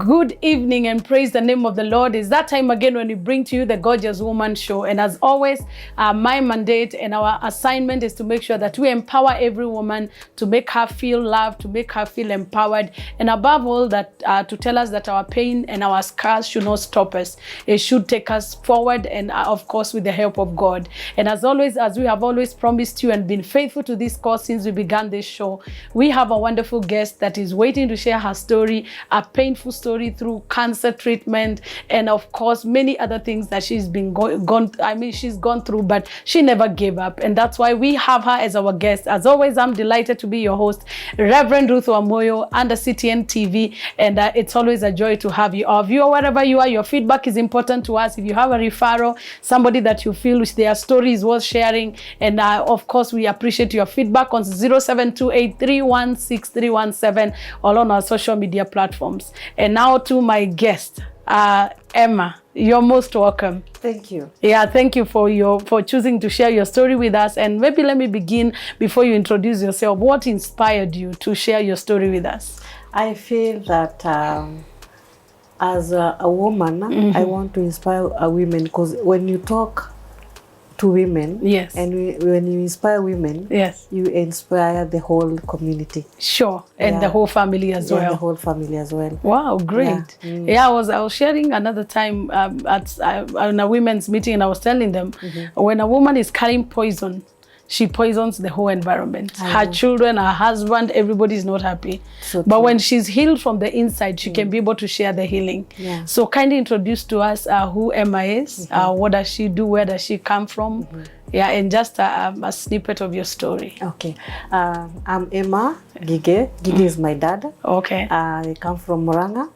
Good evening and praise the name of the Lord. It's that time again when we bring to you the Gorgeous Woman Show. And as always, my mandate and our assignment is to make sure that we empower every woman to make her feel loved, to make her feel empowered, and above all, that to tell us that our pain and our scars should not stop us. It should take us forward, and of course, with the help of God. And as always, as we have always promised you and been faithful to this cause since we began this show, we have a wonderful guest that is waiting to share her story, a painful story through cancer treatment, and of course many other things that she's been she's gone through, but she never gave up, and that's why we have her as our guest. As always, I'm delighted to be your host, Reverend Ruth Wamoyo, under CTN TV, and it's always a joy to have you. Our viewer, wherever you are, your feedback is important to us. If you have a referral, somebody that you feel their story is worth sharing, and of course we appreciate your feedback on 0728316317 or on our social media platforms. And now to my guest, Emma. You're most welcome. Thank you. Yeah, thank you for choosing to share your story with us. And maybe let me begin before you introduce yourself. What inspired you to share your story with us? I feel that as a woman, I want to inspire women, because when you talk to women, yes, and when you inspire women, yes, you inspire the whole community. Sure, and the whole family as well. The whole family as well. Wow, great. Yeah, I was sharing another time at a women's meeting, and I was telling them when a woman is carrying poison, she poisons the whole environment. Her children, her husband, everybody is not happy. So but when she's healed from the inside, she can be able to share the healing. Yeah. So kindly introduce to us who Emma is, what does she do, where does she come from? Yeah, and just a snippet of your story. Okay. I'm Emma Gige. Gige is my dad. Okay. I come from Muranga,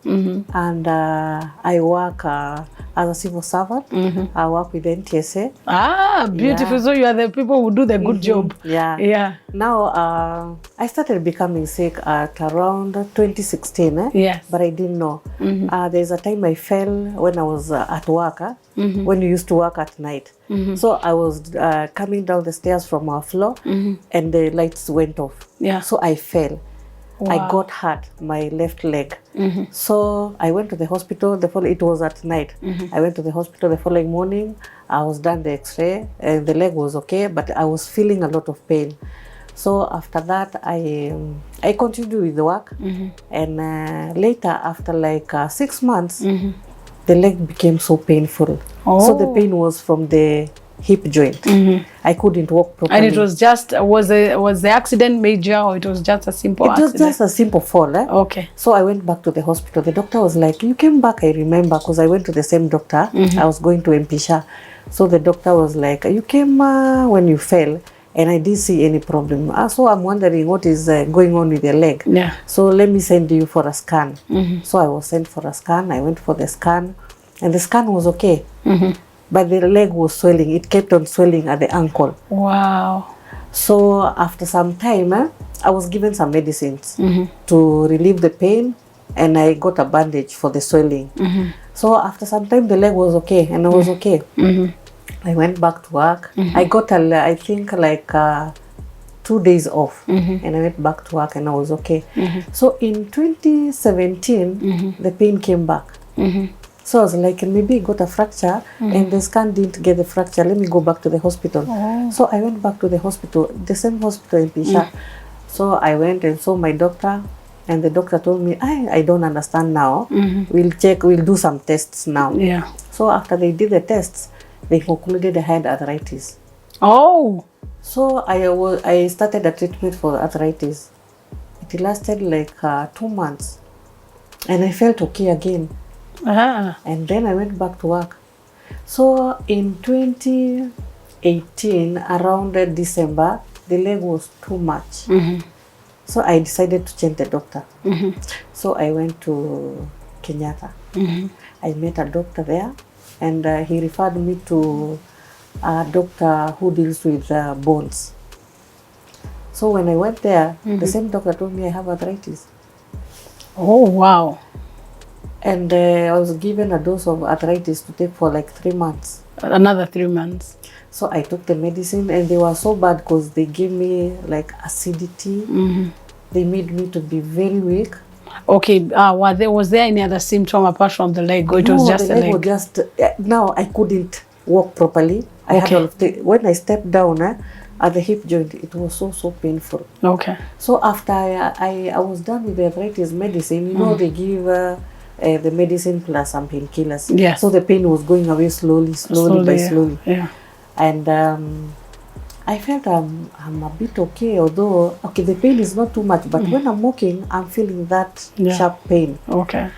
and I work as a civil servant. I work with NTSA. Ah, beautiful. Yeah. So you are the people who do the good job. Yeah. Yeah. Now, I started becoming sick at around 2016. Yes. But I didn't know. There's a time I fell when I was at work, when you used to work at night. So I was coming down the stairs from our floor, and the lights went off. Yeah. So I fell. Wow. I got hurt, my left leg. So I went to the hospital. It was at night. I went to the hospital the following morning. I was done the x-ray, and the leg was okay, but I was feeling a lot of pain. So after that, I continued with the work. And later, after like 6 months, the leg became so painful. So the pain was from the hip joint. I couldn't walk properly. And it was just, was the accident major, or it was just a simple accident? It was just a simple fall. Okay. So I went back to the hospital. The doctor was like, you came back, I remember, because I went to the same doctor. I was going to Mpisha. So the doctor was like, you came when you fell, and I didn't see any problem. So I'm wondering what is going on with your leg. Yeah. So let me send you for a scan. So I was sent for a scan. I went for the scan, and the scan was okay. But the leg was swelling. It kept on swelling at the ankle. Wow. So after some time, I was given some medicines to relieve the pain, and I got a bandage for the swelling. So after some time, the leg was okay, and I was okay. I went back to work. I got, I think, like 2 days off, and I went back to work, and I was okay. So in 2017, the pain came back. So I was like, maybe I got a fracture, and the scan didn't get the fracture. Let me go back to the hospital. So I went back to the hospital, the same hospital in Pisha. So I went and saw my doctor, and the doctor told me, I don't understand now. We'll check, we'll do some tests now. Yeah. So after they did the tests, they concluded I had arthritis. Oh. So I started a treatment for arthritis. It lasted like 2 months, and I felt okay again. And then I went back to work. So in 2018, around December, the leg was too much. So I decided to change the doctor. So I went to Kenyatta. I met a doctor there, and he referred me to a doctor who deals with bones. So when I went there, the same doctor told me I have arthritis. Oh, wow. And I was given a dose of arthritis to take for like 3 months. Another 3 months. So I took the medicine, and they were so bad because they gave me like acidity. They made me to be very weak. Okay, was there any other symptom apart from the leg, or it was just the leg? Was just, now I couldn't walk properly. I had all of when I stepped down at the hip joint, it was so painful. Okay. So after I was done with the arthritis medicine, you know, they give the medicine plus some painkillers. Yes. So the pain was going away slowly. Yeah. And I felt I'm a bit okay, although the pain is not too much, but when I'm walking, I'm feeling that sharp pain. Okay.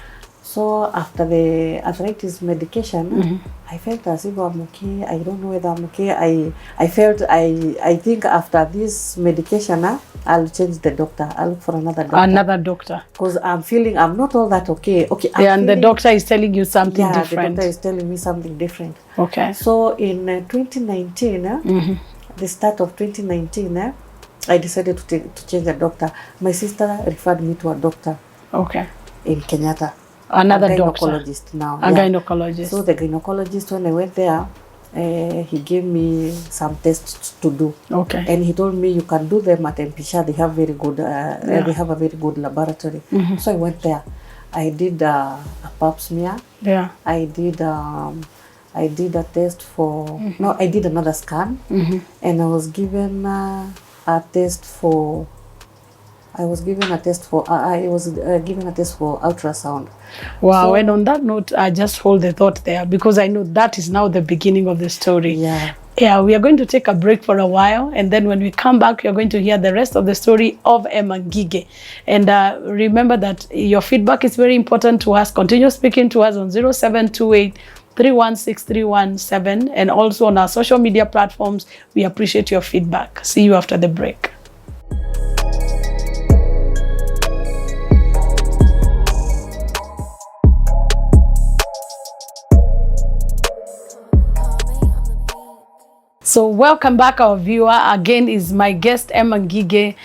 So after the arthritis medication, I felt as if I'm okay. I don't know whether I'm okay. I think after this medication, I'll change the doctor. I'll look for another doctor. Another doctor. Because I'm not all that okay. Okay. And the doctor is telling you something different. The doctor is telling me something different. Okay. So in 2019, the start of 2019, I decided to change a doctor. My sister referred me to a doctor. Okay. In Kenyatta. Another gynecologist now. A gynecologist. So the gynecologist, when I went there, he gave me some tests to do. Okay. And he told me you can do them at Mpisha. They have very good. They have a very good laboratory. So I went there. I did a pap smear. Yeah. I did a test for. No, I did another scan. And I was given a test for. I was given a test for ultrasound. Wow, So, and on that note, I just hold the thought there, because I know that is now the beginning of the story. Yeah. Yeah, we are going to take a break for a while, and then when we come back, you're going to hear the rest of the story of Emma Ngige. And remember that your feedback is very important to us. Continue speaking to us on 0728 316 and also on our social media platforms. We appreciate your feedback. See you after the break. So welcome back, our viewer. Again is my guest, Emma Ngige.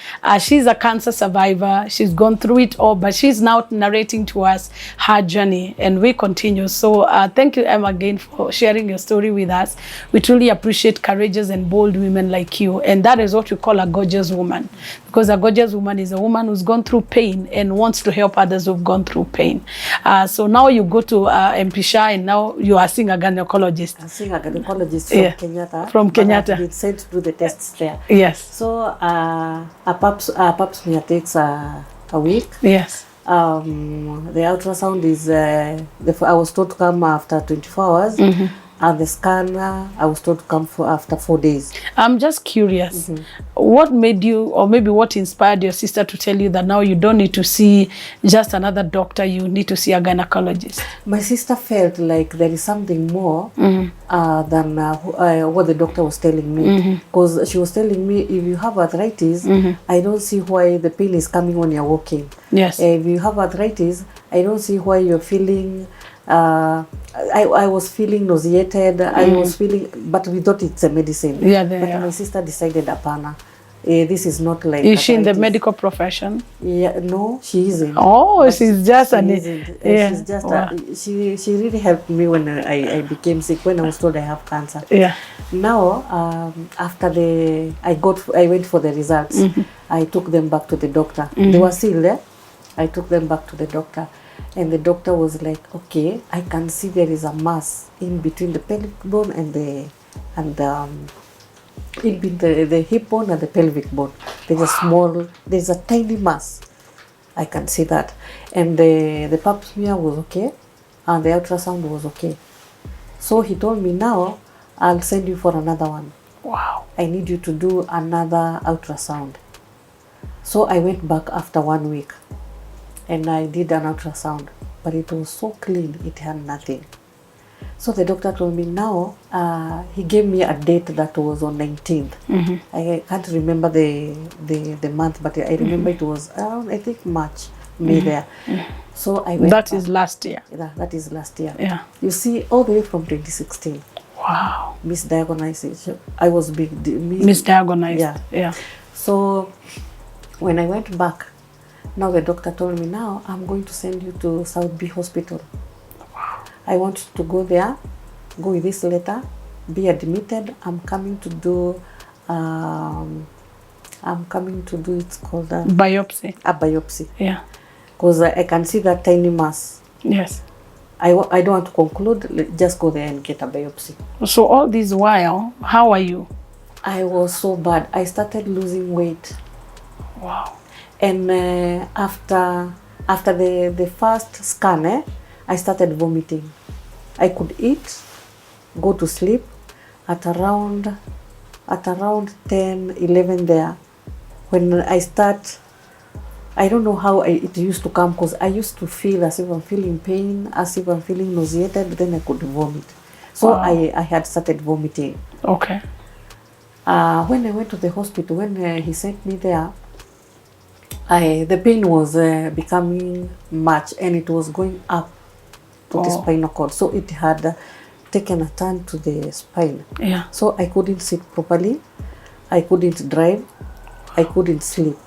She's a cancer survivor. She's gone through it all, but she's now narrating to us her journey, and we continue. So thank you, Emma, again for sharing your story with us. We truly appreciate courageous and bold women like you, and that is what we call a gorgeous woman, because a gorgeous woman is a woman who's gone through pain and wants to help others who've gone through pain. So now you go to Mpisha, and now you are seeing a gynecologist. I'm seeing a gynecologist from Kenyatta. From Kenyatta. I've been sent to do the tests there. Yes. So a pap smear takes a week. Yes. The ultrasound is I was told to come after 24 hours. And the scan, I was told to come after 4 days. I'm just curious, what made you, or maybe what inspired your sister to tell you that now you don't need to see just another doctor, you need to see a gynecologist? My sister felt like there is something more than what the doctor was telling me. Because she was telling me, if you have arthritis, I don't see why the pain is coming when you're walking. Yes. If you have arthritis, I don't see why you're feeling... I was feeling nauseated. I was feeling, but we thought it's a medicine. Yeah, but my sister decided, apana. This is not like. Is she in the medical profession? Yeah, no, she isn't. Oh, she's just she's just she really helped me when I became sick, when I was told I have cancer. Yeah. Now, after I went for the results. I took them back to the doctor. They were still there. I took them back to the doctor. And the doctor was like, okay, I can see there is a mass in between the pelvic bone and in between the hip bone and the pelvic bone. There's a tiny mass. I can see that. And the pap smear was okay, and the ultrasound was okay. So he told me, now I'll send you for another one. Wow. I need you to do another ultrasound. So I went back after 1 week. And I did an ultrasound, but it was so clean, it had nothing. So the doctor told me now, he gave me a date that was on 19th. I can't remember the month, but I remember it was around, I think, March, May there. So I went That back. is last year. Yeah, that is last year. Yeah. You see, all the way from 2016. Wow. Misdiagnosed. I was misdiagnosed. Yeah. Yeah. So when I went back, now the doctor told me, now I'm going to send you to South B Hospital. Wow. I want you to go there, go with this letter, be admitted. I'm coming to do, it's called biopsy. A biopsy. Yeah. because I can see that tiny mass. Yes. I don't want to conclude, just go there and get a biopsy. So all this while, how are you? I was so bad. I started losing weight. Wow. And after the first scan, I started vomiting. I could eat, go to sleep at around 10, 11 there. When I start, I don't know how it used to come, because I used to feel as if I'm feeling pain, as if I'm feeling nauseated, then I could vomit. So Wow. I had started vomiting. Okay. When I went to the hospital, when he sent me there, the pain was becoming much, and it was going up to the spinal cord. So it had taken a turn to the spine. Yeah. So I couldn't sit properly. I couldn't drive. I couldn't sleep.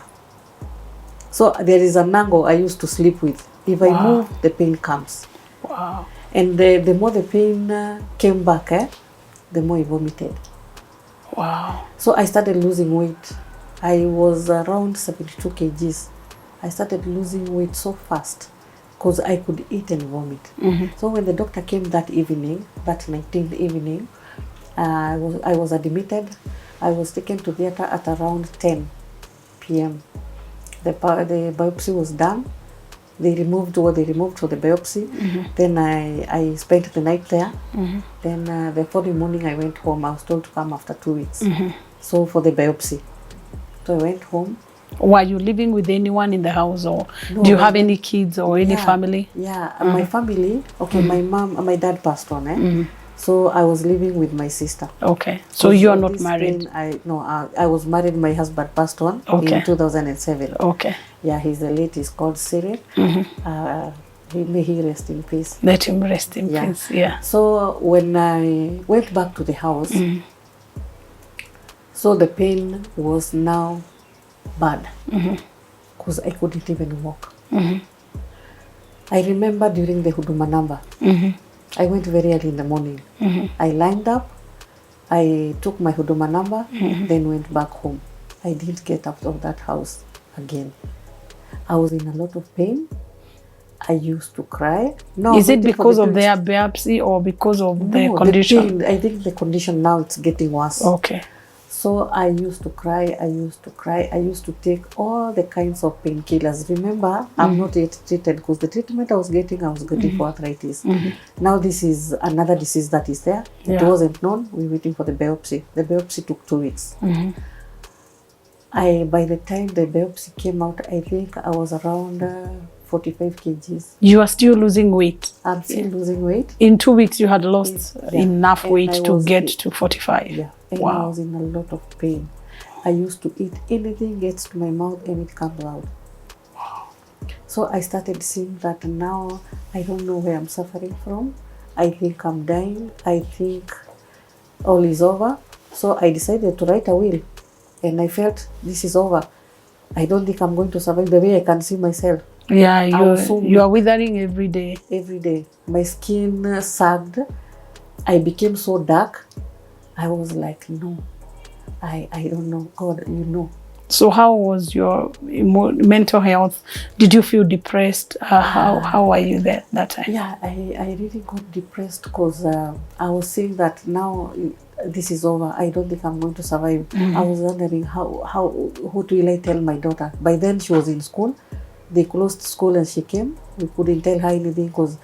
So there is an angle I used to sleep with. If I move, the pain comes. Wow. And the more the pain came back, the more I vomited. Wow. So I started losing weight. I was around 72 kgs. I started losing weight so fast because I could eat and vomit. So when the doctor came that evening, that 19th evening, I was admitted. I was taken to theater at around 10 p.m. The biopsy was done. They removed what they removed for the biopsy. Then I spent the night there. Then the following morning I went home. I was told to come after 2 weeks. So for the biopsy. So I went home. Were you living with anyone in the house, or No, do you have any kids or any family? Yeah, my family. Okay, my mom, my dad passed on. So I was living with my sister. Okay, so you are not married? I was married. My husband passed on in 2007. Okay. Yeah, he's the late. He's called Cyril. May he rest in peace. Let him rest in peace. Yeah. So when I went back to the house, so the pain was now bad because I couldn't even walk. I remember during the Huduma number, I went very early in the morning. I lined up, I took my Huduma number, then went back home. I didn't get out of that house again. I was in a lot of pain. I used to cry. No, is it because of their biopsy or because of the condition? I think the condition now it's getting worse. Okay. So I used to cry, I used to cry, I used to take all the kinds of painkillers. Remember, I'm not yet treated because the treatment I was getting for arthritis. Now this is another disease that is there. It wasn't known. We're waiting for the biopsy. The biopsy took 2 weeks. By the time the biopsy came out, I think I was around 45 kgs. You are still losing weight? I'm still losing weight. In 2 weeks, you had lost enough weight to get to 45. Yeah, and I was in a lot of pain. I used to eat anything gets to my mouth and it comes out. So I started seeing that now I don't know where I'm suffering from. I think I'm dying. I think all is over. So I decided to write a will. And I felt this is over. I don't think I'm going to survive the way I can see myself. Yeah, you are withering every day. Every day. My skin sagged. I became so dark. I was like, no, I don't know. God, you know. So how was your mental health? Did you feel depressed? How were you there that time? Yeah, I really got depressed because I was seeing that now this is over. I don't think I'm going to survive. I was wondering what will I tell my daughter? By then she was in school. They closed school and she came. We couldn't tell her anything because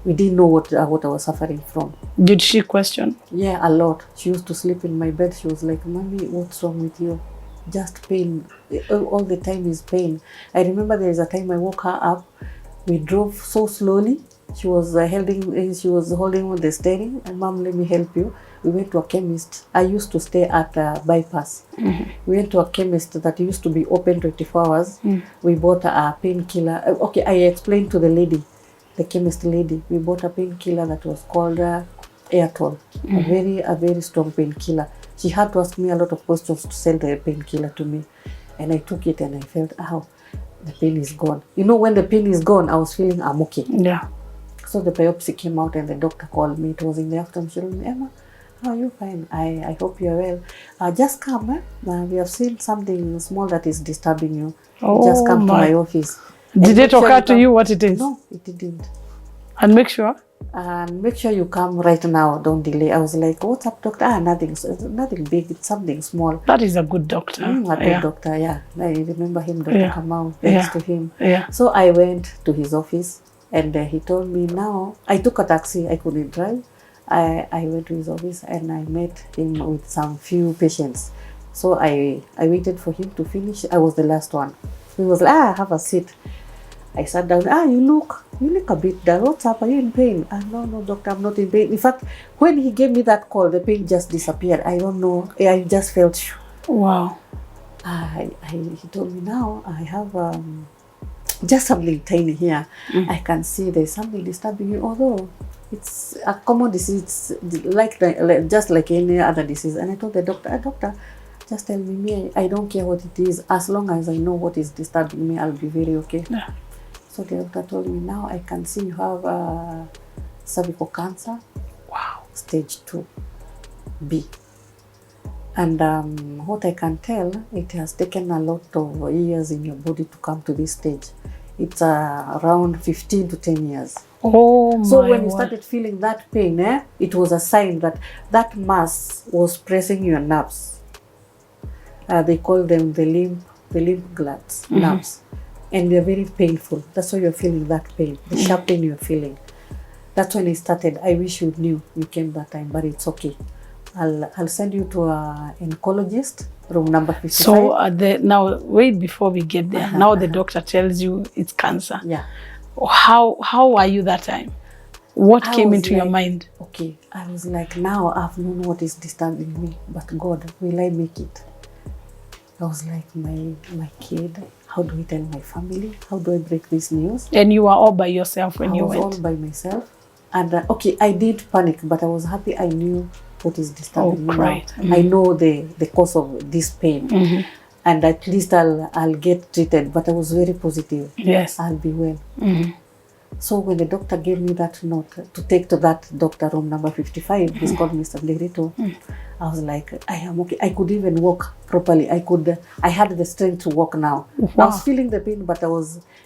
we didn't know what I was suffering from. Did she question? Yeah, a lot. She used to sleep in my bed. She was like, Mommy, what's wrong with you? Just pain. All the time is pain. I remember there is a time I woke her up. We drove so slowly. She was holding the steering. And Mom, let me help you. We went to a chemist. I used to stay at Bypass. We went to a chemist that used to be open 24 hours. We bought a painkiller. Okay, I explained to the lady, the chemist lady. We bought a painkiller that was called Airtol, a very strong painkiller. She had to ask me a lot of questions to sell the painkiller to me. And I took it and I felt, the pain is gone. You know, when the pain is gone, I was feeling I'm okay. Yeah. So the biopsy came out and the doctor called me. It was in the afternoon. She told me, Emma, how are you? Fine. I hope you're well. Just come. We have seen something small that is disturbing you. Just come to my office. Did it occur to you what it is? No, it didn't. And make sure? And make sure you come right now. Don't delay. I was like, what's up, doctor? Nothing big. It's something small. That is a good doctor. A good doctor, yeah. I remember him, Dr. Kamau, thanks to him. Yeah. So I went to his office and he told me now, I took a taxi. I couldn't drive. I went to his office and I met him with some few patients. So I waited for him to finish. I was the last one. He was like, have a seat. I sat down. You look a bit dull. What's up? Are you in pain? No, doctor, I'm not in pain. In fact, when he gave me that call, the pain just disappeared. I don't know. I just felt. Wow. He told me now I have just something tiny here. I can see there's something disturbing you, although it's a common disease, just like any other disease. And I told the doctor, just tell me, I don't care what it is. As long as I know what is disturbing me, I'll be very okay. Yeah. So the doctor told me, now I can see you have cervical cancer. Wow. Stage 2B. And what I can tell, it has taken a lot of years in your body to come to this stage. It's around 15 to 10 years. Oh, so when you started feeling that pain, it was a sign that that mass was pressing your nerves. They call them the lymph glands, nerves. And they're very painful. That's why you're feeling that pain, the sharp pain you're feeling. That's when it started. I wish you knew you came that time, but it's okay. I'll send you to an oncologist, room number 55. So now wait before we get there. Now the doctor tells you it's cancer. Yeah. How are you that time? What came into your mind? Okay, I was like, now I've known what is disturbing me, but God, will I make it? I was like, my kid, how do I tell my family? How do I break this news? And you were all by yourself when you went? I was all by myself. And okay, I did panic, but I was happy I knew what is disturbing me now. I know the cause of this pain. And at least I'll get treated. But I was very positive. Yes. I'll be well. So when the doctor gave me that note to take to that doctor, room number 55, he's called Mr. Derito, I was like, I am okay. I could even walk properly. I had the strength to walk now. Wow. I was feeling the pain, but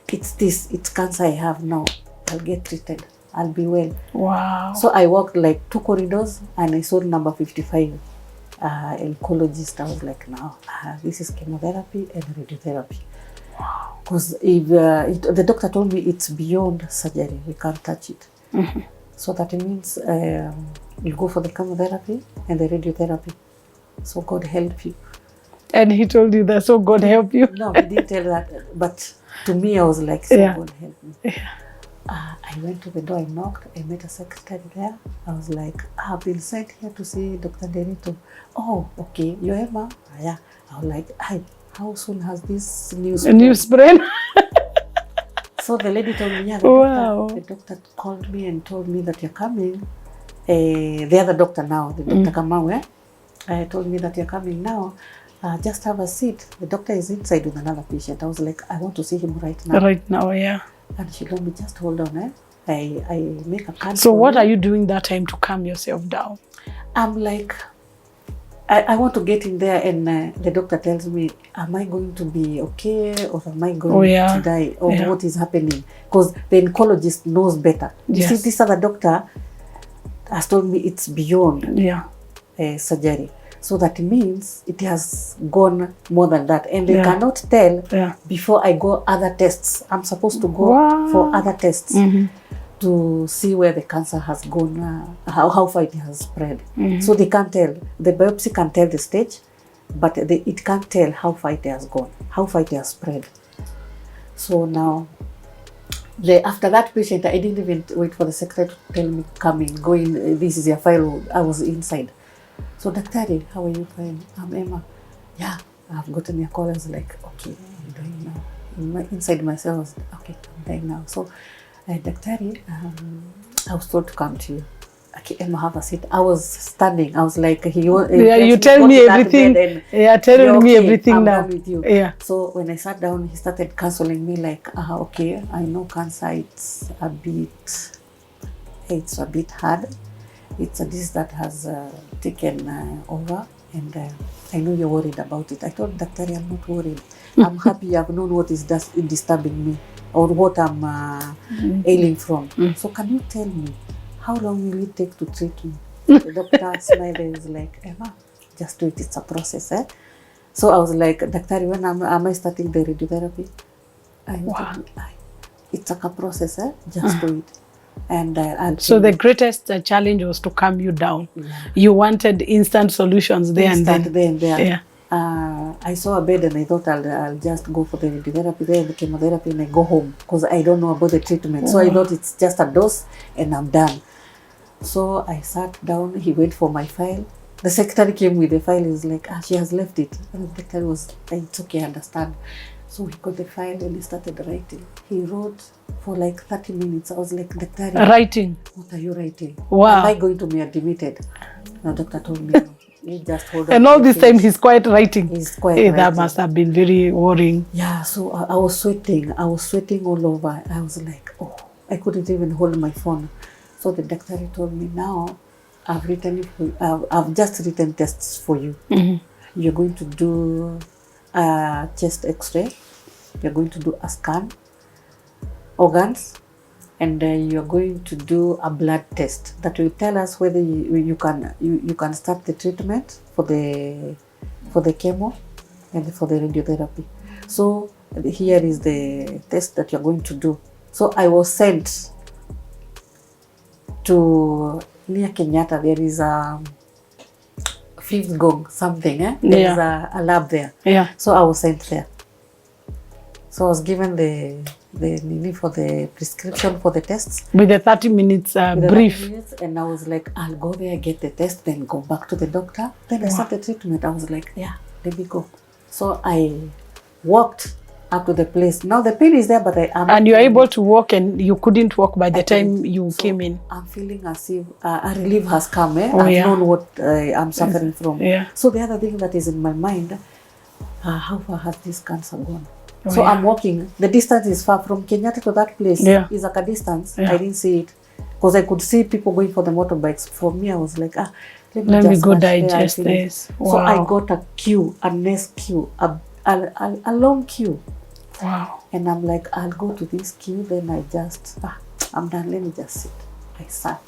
it's cancer I have now. I'll get treated. I'll be well. Wow. So I walked like 2 corridors and I saw number 55, oncologist. I was like, now, this is chemotherapy and radiotherapy. Wow. Because the doctor told me it's beyond surgery. We can't touch it. So that means you go for the chemotherapy and the radiotherapy. So God help you. And he told you that, so God help you? No, he didn't tell that. But to me, I was like, so God help me. Yeah. I went to the door, I knocked, I met a secretary there. I was like, I've been sent here to see Dr. Derito. Oh, okay, you're Emma? Yeah. I was like, how soon has this news spread? News spread? So the lady told me, the doctor called me and told me that you're coming. The other doctor now, the Dr. Kamau, told me that you're coming now. Just have a seat. The doctor is inside with another patient. I was like, I want to see him right now. Right now, yeah. And she told me, just hold on, I make a card. So what are you doing that time to calm yourself down? I'm like, I want to get in there, and the doctor tells me, am I going to be okay, or am I going to die, or what is happening? Because the oncologist knows better. You see, this other doctor has told me it's beyond surgery. So that means it has gone more than that. And they cannot tell before I go other tests. I'm supposed to go for other tests to see where the cancer has gone, how far it has spread. So they can't tell. The biopsy can tell the stage, but it can't tell how far it has gone, how far it has spread. So now, after that patient, I didn't even wait for the secretary to tell me, come in, go in, this is your file. I was inside. So, Doctor, how are you? Fine. I'm Emma. Yeah, I've gotten your call. I was like, okay, I'm dying now. Inside myself, I was okay, I'm dying now. So, Doctor, I was told to come to you. Okay, Emma, have a seat. I was standing. I was like, you tell me everything. Telling me everything now. With you. Yeah. So when I sat down, he started counseling me like, okay, I know cancer. It's a bit hard. It's a disease that has taken over, and I know you're worried about it. I told Doctor, I'm not worried. I'm happy I've known what is disturbing me. or what I'm ailing from. So can you tell me, how long will it take to treat me? The doctor smiled and was like, Emma, just do it. It's a process. So I was like, Doctor, when am I starting the radiotherapy? It's like a process. Just do it. And so the greatest challenge was to calm you down. You wanted instant solutions there and then. Yeah. I saw a bed and I thought I'll just go for the radiotherapy there, the chemotherapy, and I go home because I don't know about the treatment. So I thought it's just a dose and I'm done. So I sat down. He waited for my file. The secretary came with the file. He was like, she has left it. And the secretary was, it's okay, I understand. So he got the file and he started writing. He wrote for like 30 minutes. I was like, Doctor, writing? What are you writing? Wow. Am I going to be admitted? The doctor told me, no. You just hold on. And all this time he's quiet writing. He's quiet writing. That must have been very worrying. Yeah, so I was sweating. I was sweating all over. I was like, oh, I couldn't even hold my phone. So the doctor told me, now I've just written tests for you. You're going to do a chest x-ray. You're going to do a scan, organs, and you're going to do a blood test that will tell us whether you can start the treatment for the chemo and for the radiotherapy. So here is the test that you're going to do. So I was sent to near Kenyatta. There is a fifth gong something. There is a lab there. Yeah. So I was sent there. So I was given the need for the prescription for the tests. With the 30 minutes brief. 30 minutes, and I was like, I'll go there, get the test, then go back to the doctor. Then I start the treatment. I was like, yeah, let me go. So I walked up to the place. Now the pain is there, but I am. And you're able to walk, and you couldn't walk by the time you came in. I'm feeling as if a relief has come. I've known what I'm suffering from. Yeah. So the other thing that is in my mind, how far has this cancer gone? So I'm walking. The distance is far from Kenyatta to that place. Is like a distance. I didn't see it because I could see people going for the motorbikes. For me, I was like, let me go digest this. Wow. So I got a queue, a next queue, a long queue. Wow. And I'm like, I'll go to this queue. Then I just, I'm done. Let me just sit. I sat.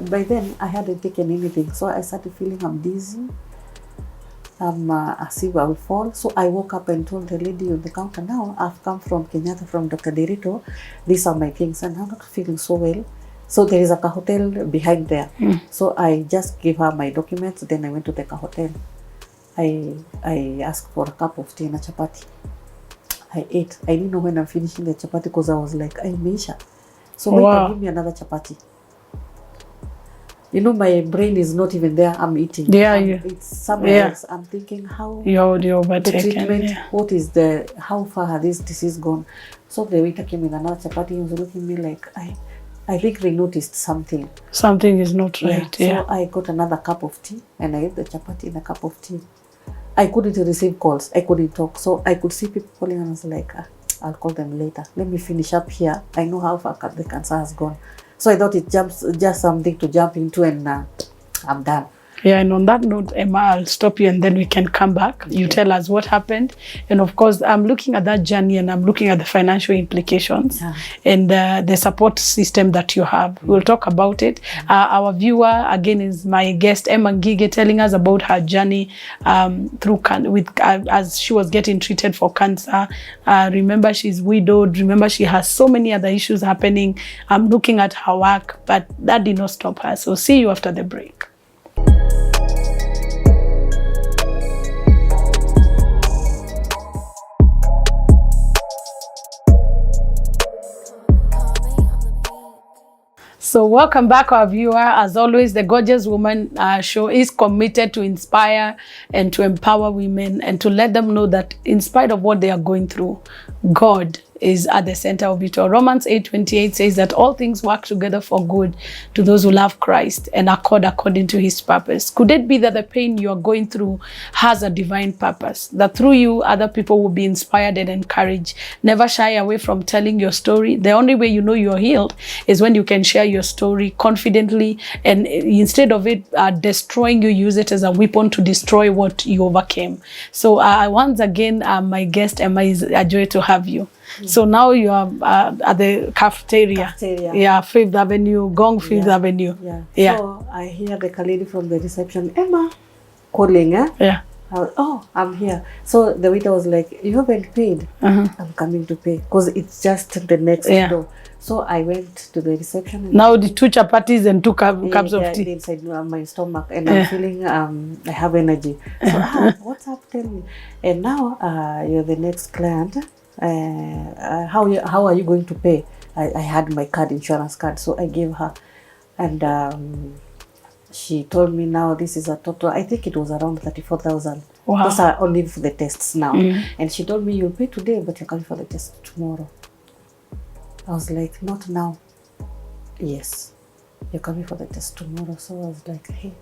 By then, I hadn't taken anything. So I started feeling I'm dizzy. As if I will fall. So I woke up and told the lady on the counter, now I've come from Kenyatta, from Dr. Derito. These are my things and I'm not feeling so well. So there is a hotel behind there. So I just gave her my documents. Then I went to the hotel. I asked for a cup of tea and a chapati. I ate. I didn't know when I'm finishing the chapati because I was like, I'm Meisha. So wait, give me another chapati. You know, my brain is not even there. I'm eating. It's somewhere else. I'm thinking how the treatment, what is how far has this disease gone? So the waiter came with another chapati and was looking at me like, I think they noticed something. Something is not right. So I got another cup of tea and I ate the chapati and a cup of tea. I couldn't receive calls. I couldn't talk. So I could see people calling and I was like, I'll call them later. Let me finish up here. I know how far the cancer has gone. So I thought just something to jump into and I'm done. Yeah, and on that note, Emma, I'll stop you and then we can come back. You tell us what happened. And of course, I'm looking at that journey and I'm looking at the financial implications and the support system that you have. We'll talk about it. Our viewer, again, is my guest, Emma Ngige, telling us about her journey as she was getting treated for cancer. Remember, she's widowed. Remember, she has so many other issues happening. I'm looking at her work, but that did not stop her. So see you after the break. So welcome back, our viewer. As always, the Gorgeous Woman show is committed to inspire and to empower women and to let them know that in spite of what they are going through, God is at the center of it all. Romans 8:28 says that all things work together for good to those who love Christ and accord according to his purpose. Could it be that the pain you are going through has a divine purpose? That through you, other people will be inspired and encouraged. Never shy away from telling your story. The only way you know you're healed is when you can share your story confidently, and instead of it destroying you, use it as a weapon to destroy what you overcame. So once again, my guest, Emma, is a joy to have you. So now you are at the cafeteria. Cafeteria. Yeah, Fifth Avenue, Gong Fifth Avenue. Yeah. So I hear the lady from the reception, Emma, calling. Yeah. Oh, I'm here. So the waiter was like, you haven't paid. I'm coming to pay because it's just the next door. So I went to the reception. And now the 2 chapatis and 2 cups of tea inside my stomach, and I'm feeling I have energy. So what's up? Tell me. And now you're the next client. How are you going to pay? I had my insurance card, so I gave her, and she told me now this is a total, I think it was around 34,000. Wow. Those are only for the tests now. And she told me, you'll pay today, but you're coming for the test tomorrow. I was like, not now. Yes, you're coming for the test tomorrow. So I was like, hey,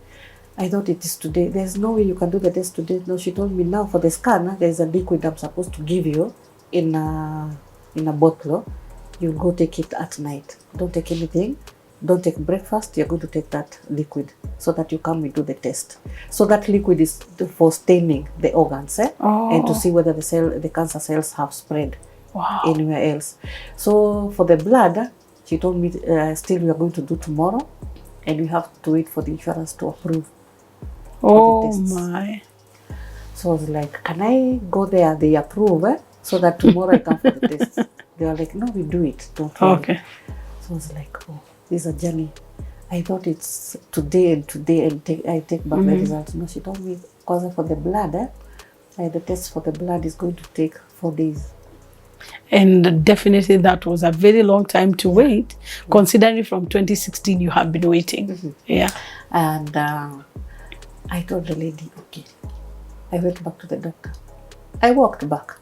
I thought it is today. There's no way you can do the test today. No, she told me now for the scan, there's a liquid I'm supposed to give you in a bottle. You'll go take it at night. Don't take anything. Don't take breakfast. You're going to take that liquid so that you come and do the test. So that liquid is for staining the organs, and to see whether the cancer cells have spread anywhere else. So for the blood, she told me still we are going to do tomorrow, and we have to wait for the insurance to approve. Oh my! So I was like, can I go there? They approve, so that tomorrow I come for the test. They were like, no, we do it. Don't worry. Okay. So I was like, oh, this is a journey. I thought it's today and I take back the results. No, she told me because for the blood, the test for the blood is going to take 4 days. And definitely that was a very long time to wait, considering from 2016 you have been waiting. Yeah. And I told the lady, okay. I went back to the doctor. I walked back.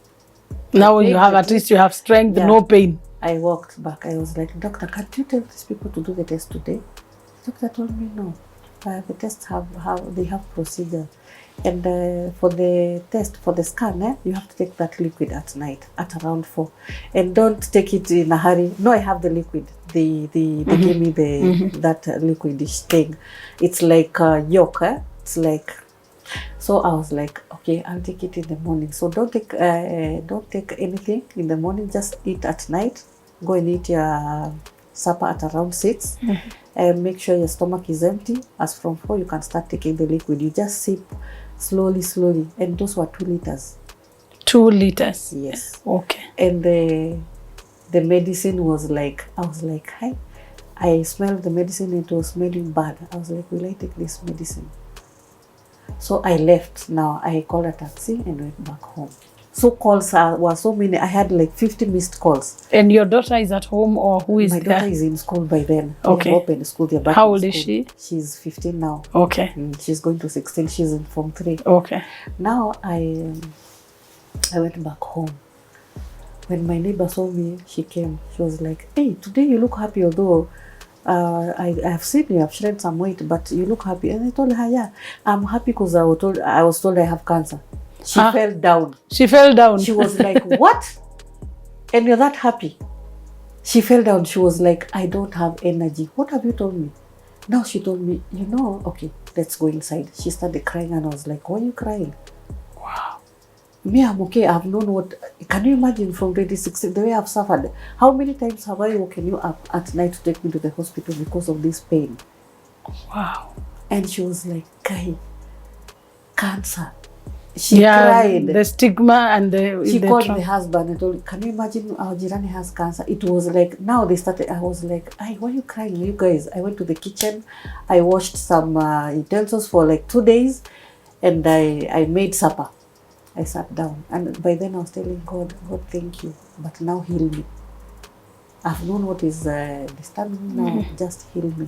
Now you have, at least you have strength, no pain. I walked back. I was like, doctor, can't you tell these people to do the test today? The doctor told me no. The tests they have procedure. And for the test, for the scan, you have to take that liquid at night at around 4. And don't take it in a hurry. No, I have the liquid. They gave me that liquidish thing. It's like yolk. It's like, so I was like, okay, I'll take it in the morning. So don't take anything in the morning. Just eat at night. Go and eat your supper at around 6. And make sure your stomach is empty. As from 4, you can start taking the liquid. You just sip slowly. And those were 2 liters. 2 liters? Yes. Okay. And the medicine was like, I was like, hi. I smelled the medicine. It was smelling bad. I was like, will I take this medicine? So I left. Now I called a taxi and went back home. So calls were so many. I had like 50 missed calls. And your daughter is at home, or who is there? My daughter is in school by then. Okay. They opened school. They're back. How old is she? She's 15 now. Okay. She's going to 16. She's in Form 3. Okay. Now I went back home. When my neighbor saw me, she came. She was like, hey, today you look happy, although I have seen you have shed some weight, but you look happy. And I told her, yeah, I'm happy because I was told I have cancer. She fell down. She fell down. She was like, what? And you're that happy? She fell down. She was like, I don't have energy. What have you told me? Now she told me, okay, let's go inside. She started crying and I was like, why are you crying? Wow. Me, I'm okay. I've known what... Can you imagine from 2016, the way I've suffered? How many times have I woken you up at night to take me to the hospital because of this pain? Wow. And she was like, Kai, cancer. She cried. The stigma and she called the husband and told, can you imagine our Jirani has cancer? It was like, now they started, I was like, why are you crying, you guys? I went to the kitchen. I washed some utensils for like 2 days and I made supper. I sat down and by then I was telling God, thank you, but now heal me. I've known what is disturbing me now, just heal me.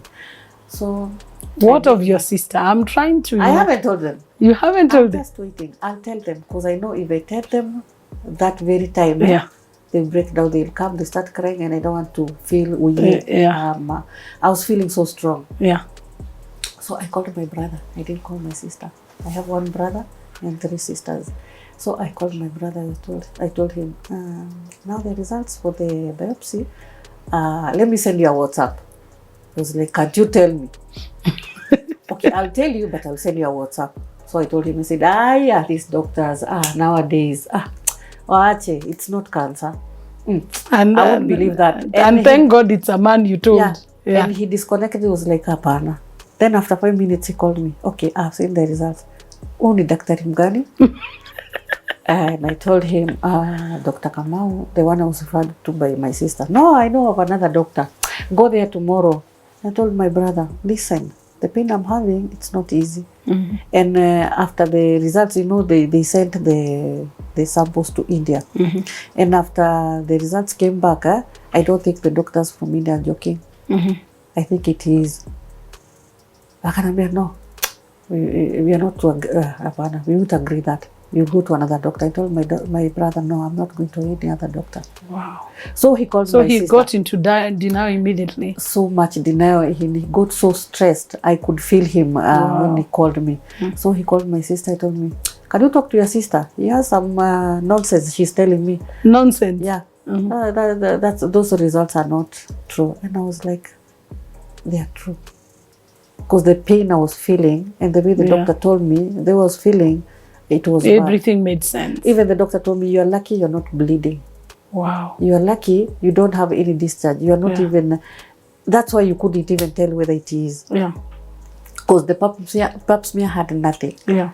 So, what of your sister? I'm trying to... I haven't told them. You haven't told them? I'm just waiting. I'll tell them because I know if I tell them that very time, they break down, they'll come, they start crying and I don't want to feel weird. I was feeling so strong. Yeah. So I called my brother. I didn't call my sister. I have 1 brother and 3 sisters. So I called my brother. I told him, now the results for the biopsy, let me send you a WhatsApp. He was like, can't you tell me? Okay, I'll tell you, but I'll send you a WhatsApp. So I told him, I said, yeah, these doctors, nowadays, it's not cancer. And I won't believe that. And thank God it's a man you told. Yeah. Yeah. And he disconnected. He was like, hapana. Then after 5 minutes, he called me. Okay, I've seen the results. Uni daktari mgani? And I told him, Dr. Kamau, the one I was referred to by my sister. No, I know of another doctor. Go there tomorrow. I told my brother, listen, the pain I'm having, it's not easy. And after the results, you know, they sent the samples to India. And after the results came back, I don't think the doctors from India are joking. I think it is. Akanambia, no, we are not to we won't agree that. You go to another doctor. I told my brother, no, I'm not going to any other doctor. Wow. So he called my sister. So he got into denial immediately. So much denial. He got so stressed. I could feel him when he called me. So he called my sister. I told me, can you talk to your sister? He has some nonsense she's telling me. Nonsense? Yeah. Those results are not true. And I was like, they are true. Because the pain I was feeling and the way the doctor told me they was feeling, it was everything bad. made sense. Even the doctor told me, you are lucky you're not bleeding. Wow. You are lucky you don't have any discharge. You are not even, that's why you couldn't even tell whether it is. Yeah. Because the pap smear had nothing. Yeah.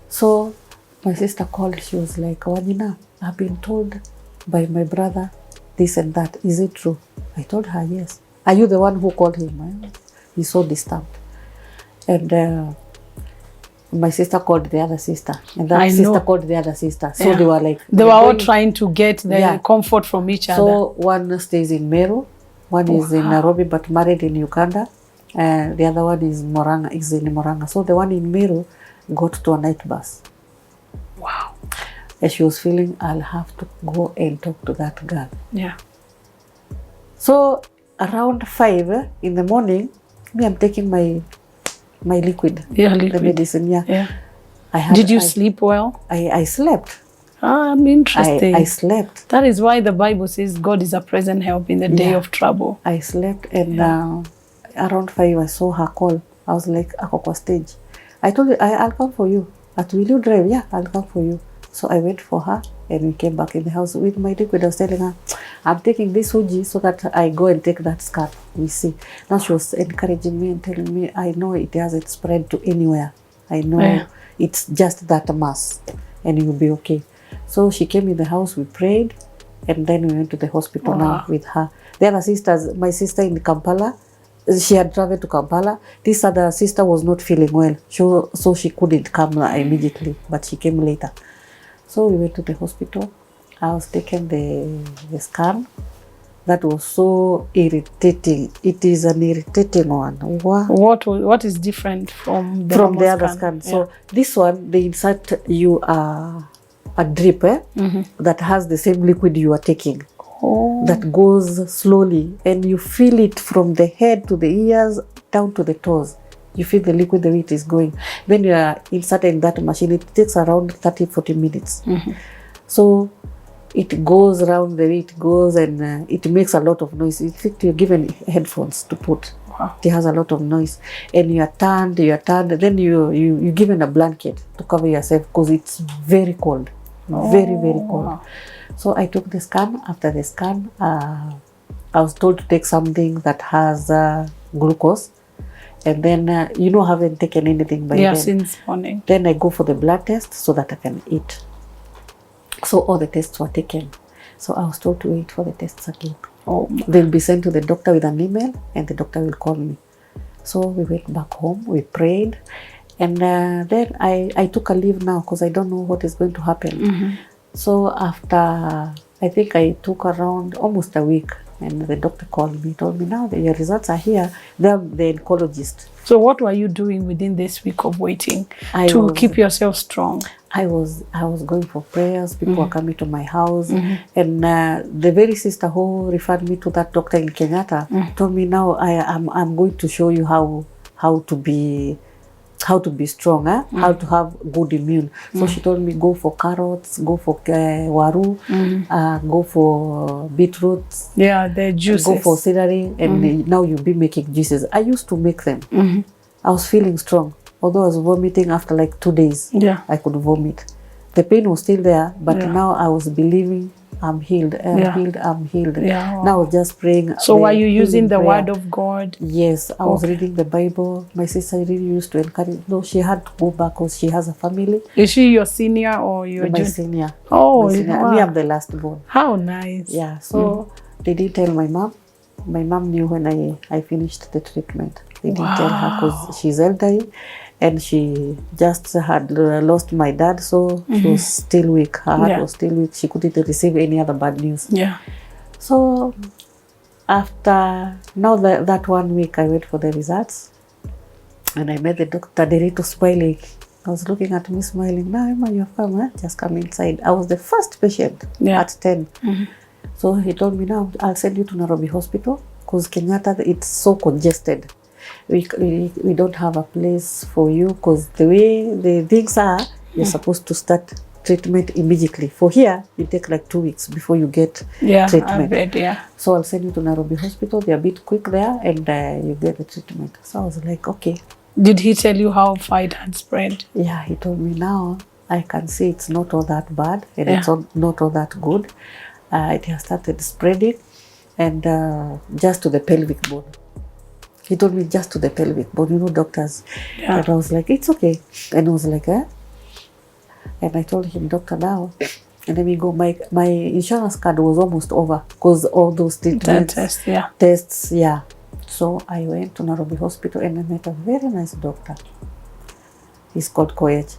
So my sister called, she was like, Wajina, I've been told by my brother this and that. Is it true? I told her, yes. Are you the one who called him? He's so disturbed. And my sister called the other sister, and that sister called the other sister. So they were like, they were all trying to get the comfort from each other. So one stays in Meru, one is in Nairobi but married in Uganda, and the other one is in Moranga. So the one in Meru got to a night bus. Wow. And she was feeling, I'll have to go and talk to that girl. Yeah. So around 5 in the morning, me, I'm taking my liquid. Yeah, liquid. The medicine, yeah. Did you sleep well? I slept. I'm interested. I slept. That is why the Bible says God is a present help in the day of trouble. I slept, and around 5 I saw her call. I was like, ako stage. I told her, I'll come for you. Will you drive? Yeah, I'll come for you. So I went for her, and we came back in the house with my liquid. I was telling her, I'm taking this Uji so that I go and take that scan. We see. Now she was encouraging me and telling me, I know it hasn't spread to anywhere. I know it's just that mass, and you'll be okay. So she came in the house, we prayed, and then we went to the hospital now with her. The other sisters, my sister in Kampala, she had traveled to Kampala. This other sister was not feeling well, so she couldn't come immediately, but she came later. So we went to the hospital. I was taking the scan. That was so irritating. It is an irritating one. What is different from the other scan? So this one, they insert you a drip that has the same liquid you are taking. That goes slowly, and you feel it from the head to the ears down to the toes. You feel the liquid, the way it is going. When you are inserted in that machine, it takes around 30-40 minutes. So it goes around the way it goes, and it makes a lot of noise. In fact, you're given headphones to put. It has a lot of noise, and you are turned. Then you're given a blanket to cover yourself because it's very cold, very cold. So I took the scan. After the scan, I was told to take something that has glucose. And then, haven't taken anything by then. Since morning. Then I go for the blood test so that I can eat. So all the tests were taken. So I was told to wait for the tests again. They'll be sent to the doctor with an email, and the doctor will call me. So we went back home, we prayed. And then I took a leave now because I don't know what is going to happen. So after, I think I took around almost a week. And the doctor called me, told me, now that your results are here. They're the oncologist. So what were you doing within this week of waiting to keep yourself strong? I was going for prayers. People were coming to my house. And the very sister who referred me to that doctor in Kenyatta told me, now I'm going to show you how to be strong, how to have good immune. So she told me, go for carrots, go for waru, go for beetroots. Yeah, the juices. Go for celery, and now you'll be making juices. I used to make them. I was feeling strong. Although I was vomiting after like 2 days. I could vomit. The pain was still there, but now I was believing I'm healed, I'm healed. Yeah, wow. Now I was just praying. So were you using the prayer. word of God? Yes, I was reading the Bible. My sister really used to encourage. No, she had to go back because she has a family. Is she your senior or your My senior? Oh, my senior. wow. Me, I'm the last born. How nice. Yeah, so they didn't tell my mom. My mom knew when I finished the treatment. They didn't tell her because she's elderly and she just had lost my dad, so she was still weak. Her heart was still weak. She couldn't receive any other bad news. Yeah. So after now that 1 week, I wait for the results and I met the doctor. Derito smiling. I was looking at me smiling. Now, Emma, you've come, eh? Just come inside. I was the first patient at 10. So he told me, now I'll send you to Nairobi Hospital because Kenyatta, it's so congested. We don't have a place for you because the way the things are, you're supposed to start treatment immediately. For here, you take like 2 weeks before you get treatment. I bet, So I'll send you to Nairobi Hospital. They're a bit quick there and you get the treatment. So I was like, okay. Did he tell you how far it had spread? Yeah, he told me now I can see it's not all that bad and it's not all that good. It has started spreading and just to the pelvic bone. He told me just to the pelvic bone, you know, doctors. And I was like, it's okay. And I was like, eh? And I told him, doctor, now, and let me go. My insurance card was almost over because all those treatments, tests, So I went to Nairobi Hospital and I met a very nice doctor. He's called Koech.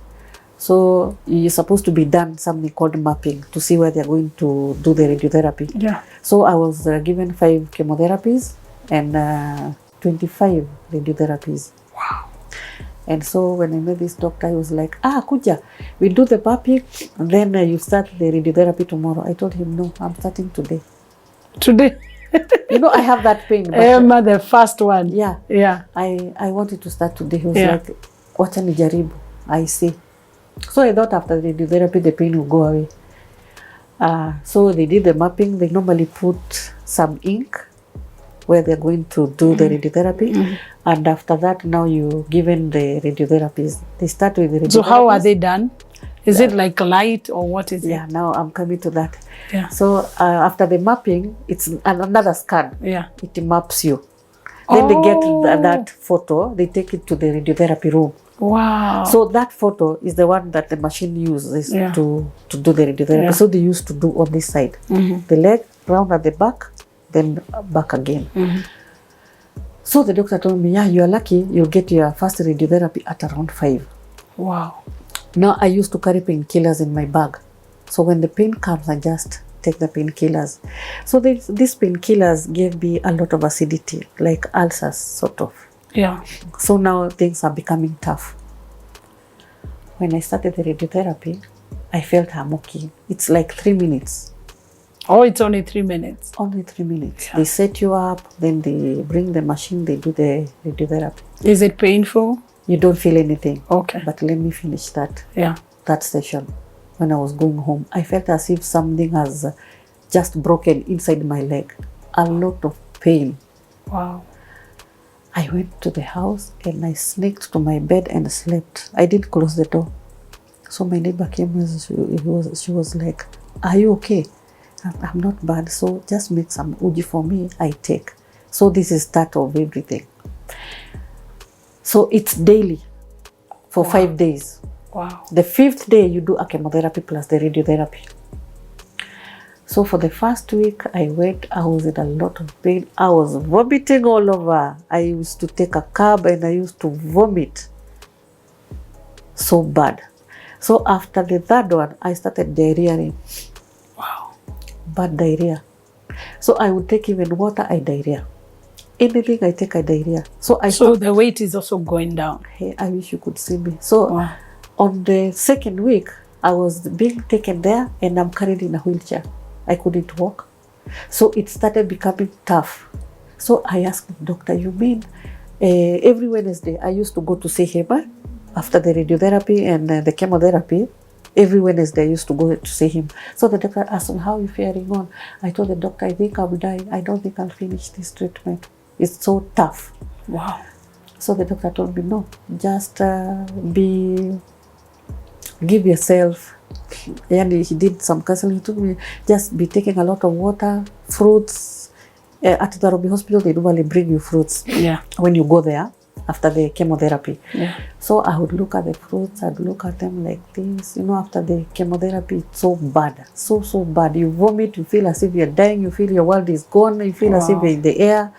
So you're supposed to be done something called mapping to see where they're going to do the radiotherapy. Yeah. So I was given 5 chemotherapies and 25 radiotherapies. Wow. And so when I met this doctor, he was like, kuja, we do the mapping and then you start the radiotherapy tomorrow. I told him, no, I'm starting today. Today? You know, I have that pain. But Emma, the first one. Yeah. I wanted to start today. He was like, wacha nijaribu. I see. So I thought after the radiotherapy, the pain will go away. So they did the mapping. They normally put some ink where they're going to do the radiotherapy. And after that, now you're given the radiotherapies. They start with the radiotherapy. So how are they done? Is it like light or what is it? Yeah, now I'm coming to that. Yeah. So after the mapping, it's another scan. Yeah. It maps you. Then they get that photo, they take it to the radiotherapy room. Wow. So that photo is the one that the machine uses to do the radiotherapy. Yeah. So they used to do on this side. The leg, round at the back, then back again. So the doctor told me, yeah, you're lucky, you'll get your first radiotherapy at around 5. Wow. Now I used to carry painkillers in my bag. So when the pain comes, I just take the painkillers. So these painkillers gave me a lot of acidity, like ulcers, sort of. Yeah. So now things are becoming tough. When I started the radiotherapy, I felt I'm okay. It's like 3 minutes. Oh, it's only 3 minutes. Only 3 minutes. Yeah. They set you up, then they bring the machine, they do the radiotherapy. Is it painful? You don't feel anything. Okay. But let me finish that. Yeah. That session. When I was going home, I felt as if something has just broken inside my leg. A lot of pain. Wow. I went to the house and I sneaked to my bed and slept. I didn't close the door. So my neighbor came and she was like, are you okay? I'm not bad, so just make some uji for me, I take. So this is start of everything. So it's daily for 5 days. Wow. The 5th day you do a chemotherapy plus the radiotherapy. So for the first week I went, I was in a lot of pain. I was vomiting all over. I used to take a cab and I used to vomit. So bad. So after the 3rd one, I started diarrheaing. Wow. Bad diarrhea. So I would take even water, I diarrhea. Anything I take, I diarrhea. So the weight is also going down. Hey, I wish you could see me. So on the 2nd week, I was being taken there and I'm carried in a wheelchair. I couldn't walk. So it started becoming tough. So I asked the doctor, you mean every Wednesday I used to go to see him after the radiotherapy and the chemotherapy. Every Wednesday I used to go to see him. So the doctor asked me, how are you faring on? I told the doctor, I think I'm dying. I don't think I'll finish this treatment. It's so tough. Wow. So the doctor told me, no, just give yourself and he did some counseling. He told me just be taking a lot of water, fruits. At the Nairobi hospital, they normally bring you fruits when you go there after the chemotherapy. So I would look at the fruits, I'd look at them like this. You know, after the chemotherapy, it's so bad, so bad. You vomit, you feel as if you're dying, you feel your world is gone, you feel as if you're in the air.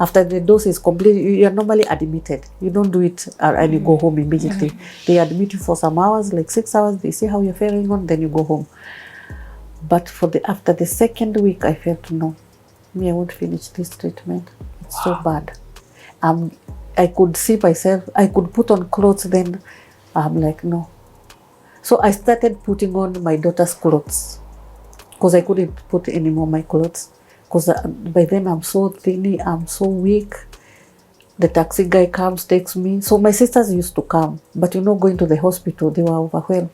After the dose is complete, you are normally admitted. You don't do it and you go home immediately. They admit you for some hours, like 6 hours. They see how you're faring on, then you go home. But after the second week, I felt no, I won't finish this treatment. It's so bad. I could see myself. I could put on clothes. Then I'm like no. So I started putting on my daughter's clothes because I couldn't put any more my clothes. Because by then I'm so thin, I'm so weak. The taxi guy comes, takes me. So my sisters used to come, but going to the hospital, they were overwhelmed.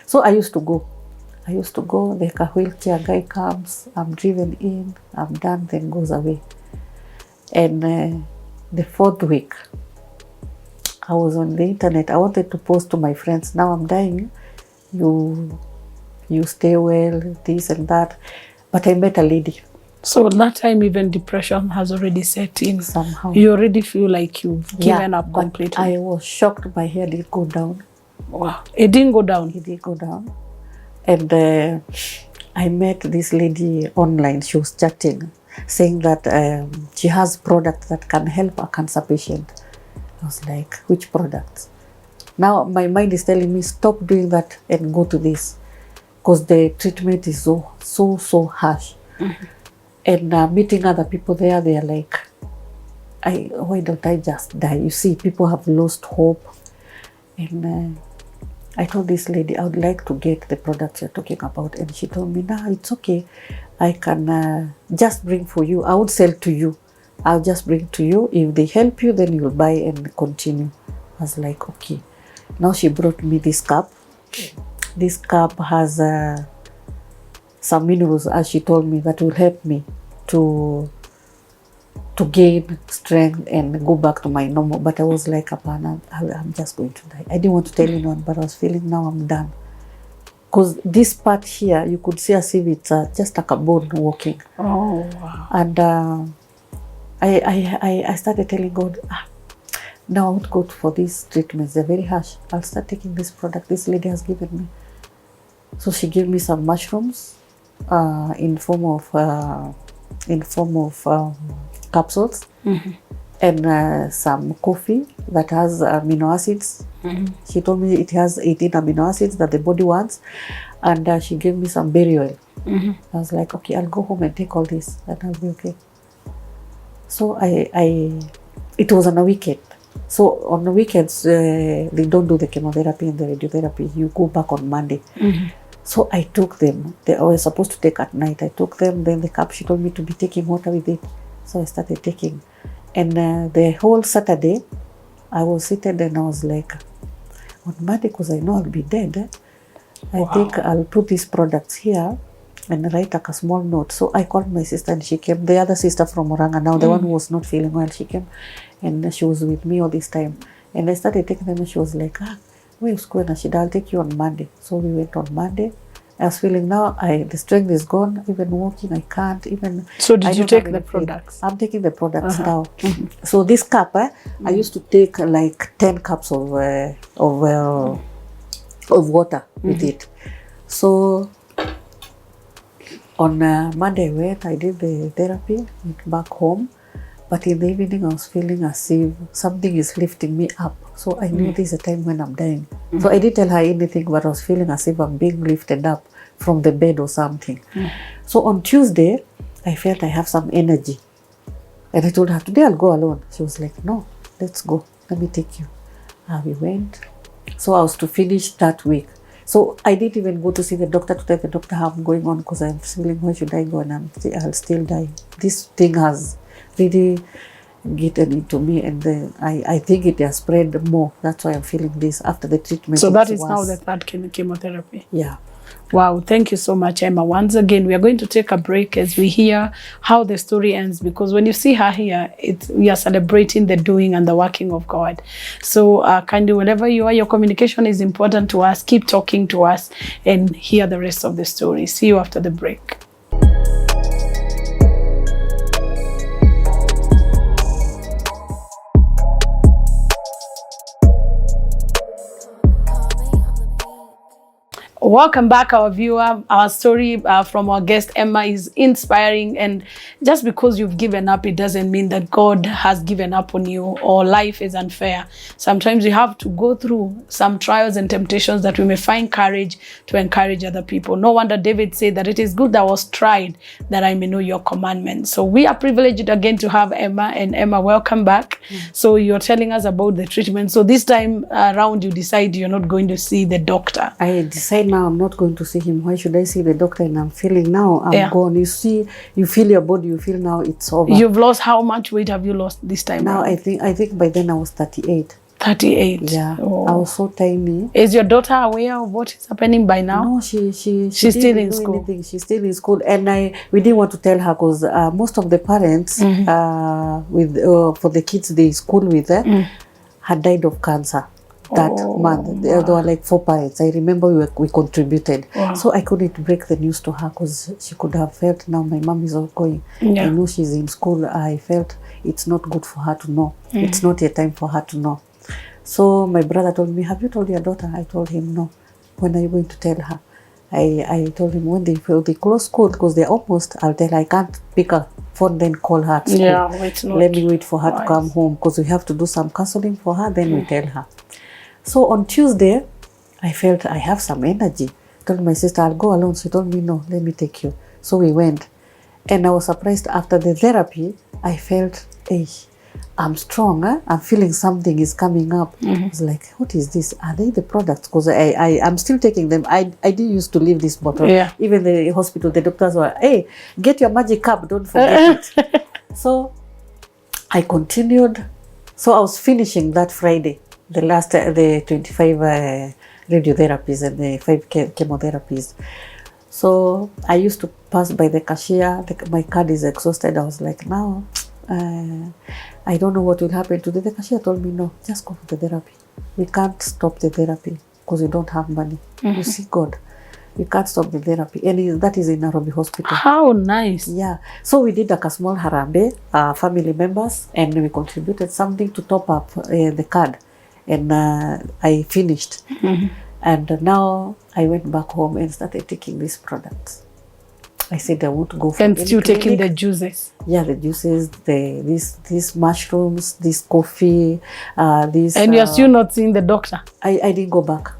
So I used to go. Like a wheelchair guy comes, I'm driven in, I'm done, then goes away. And the fourth week, I was on the internet. I wanted to post to my friends, now I'm dying. You stay well, this and that. But I met a lady. So that time even depression has already set in. Somehow. You already feel like you've given up completely. I was shocked my hair did go down. Wow. It didn't go down? It did go down. And I met this lady online. She was chatting, saying that she has products that can help a cancer patient. I was like, which products? Now my mind is telling me, stop doing that and go to this. Because the treatment is so harsh. And meeting other people there, they are like, why don't I just die? You see, people have lost hope. And I told this lady, I would like to get the products you're talking about. And she told me, nah, it's okay. I can just bring for you. I would sell to you. I'll just bring to you. If they help you, then you'll buy and continue. I was like, okay. Now she brought me this cup. This cup has some minerals, as she told me, that will help me to gain strength and go back to my normal. But I was like, Apana, I'm just going to die. I didn't want to tell anyone, but I was feeling now I'm done. Because this part here, you could see as if it's just like a bone walking. Oh, wow. And I started telling God, now I would go for these treatments. They're very harsh. I'll start taking this product this lady has given me. So she gave me some mushrooms in form of capsules, and some coffee that has amino acids. She told me it has 18 amino acids that the body wants, and she gave me some berry oil. I was like, okay, I'll go home and take all this, and I'll be okay. So it was on a weekend. So on the weekends, they don't do the chemotherapy and the radiotherapy. You go back on Monday. So I took them. I was supposed to take at night. I took them. Then the cup, she told me to be taking water with it. So I started taking. And the whole Saturday, I was seated and I was like, on Monday, because I know I'll be dead, I think I'll put these products here and write like a small note. So I called my sister and she came. The other sister from Oranga, now the one who was not feeling well, she came and she was with me all this time. And I started taking them and she was like, where's going? I'll take you on Monday. So we went on Monday. I was feeling now, the strength is gone. Even walking, I can't. Even. So did you take the products? I'm taking the products now. So this cup, I used to take like 10 cups of water with it. So on Monday, I did the therapy, went back home. But in the evening, I was feeling as if something is lifting me up. So I knew this is a time when I'm dying. So I didn't tell her anything, but I was feeling as if I'm being lifted up from the bed or something. So on Tuesday, I felt I have some energy. And I told her, today I'll go alone. She was like, no, let's go. Let me take you. We went. So I was to finish that week. So I didn't even go to see the doctor to tell the doctor how I'm going on, because I'm feeling, why should I go? And I'll still die. This thing has really gotten into me, and then I think it has spread more. That's why I'm feeling this after the treatment. So that is now the third chemotherapy. Yeah. Wow, thank you so much, Emma. Once again, we are going to take a break as we hear how the story ends, because when you see her here, we are celebrating the doing and the working of God. So kindly, wherever you are, your communication is important to us. Keep talking to us and hear the rest of the story. See you after the break. Welcome back, our viewer. Our story from our guest Emma is inspiring, and just because you've given up, it doesn't mean that God has given up on you or life is unfair. Sometimes you have to go through some trials and temptations that we may find courage to encourage other people. No wonder David said that it is good that I was tried, that I may know your commandments. So we are privileged again to have Emma, and Emma, welcome back. So you're telling us about the treatment. So this time around, you decide you're not going to see the doctor. I decide now I'm not going to see him. Why should I see the doctor? And I'm feeling now I'm gone. You see, you feel your body, you feel now it's over. You've lost, how much weight have you lost this time now? around? I think by then I was 38. 38. Yeah. Oh. I was so tiny. Is your daughter aware of what is happening by now? No, she's still in school. Anything. She's still in school, and we didn't want to tell her because most of the parents for the kids they school with had died of cancer that month. There were like 4 parents. I remember we contributed. So I couldn't break the news to her because she could have felt now my mom is outgoing. I know she's in school. I felt it's not good for her to know. It's not a time for her to know. So my brother told me, have you told your daughter? I told him no. When are you going to tell her? I told him when they close school, because they're almost, I'll tell her I can't pick a phone then call her at school. Yeah, it's not. Let me wait for her to come home because we have to do some counseling for her, then we tell her. So on Tuesday, I felt I have some energy. I told my sister, I'll go alone. She told me, no, let me take you. So we went. And I was surprised after the therapy, I felt, hey, I'm strong. I'm feeling something is coming up. I was like, what is this? Are they the products? Because I'm still taking them. I didn't used to leave this bottle. Even the hospital, the doctors were, hey, get your magic cup. Don't forget it. So I continued. So I was finishing that Friday. The last, the 25 radiotherapies and the 5 chemotherapies. So I used to pass by the cashier. My card is exhausted. I was like, now, I don't know what will happen today. The cashier told me, no, just go for the therapy. We can't stop the therapy because we don't have money. You see, God, we can't stop the therapy. And that is in Nairobi Hospital. How nice. Yeah. So we did like a small harambe, family members, and we contributed something to top up the card. And I finished. And now I went back home and started taking these products. I said I want to go for and still taking the juices. Yeah, the juices, these mushrooms, this coffee, this. And you're still not seeing the doctor? I didn't go back.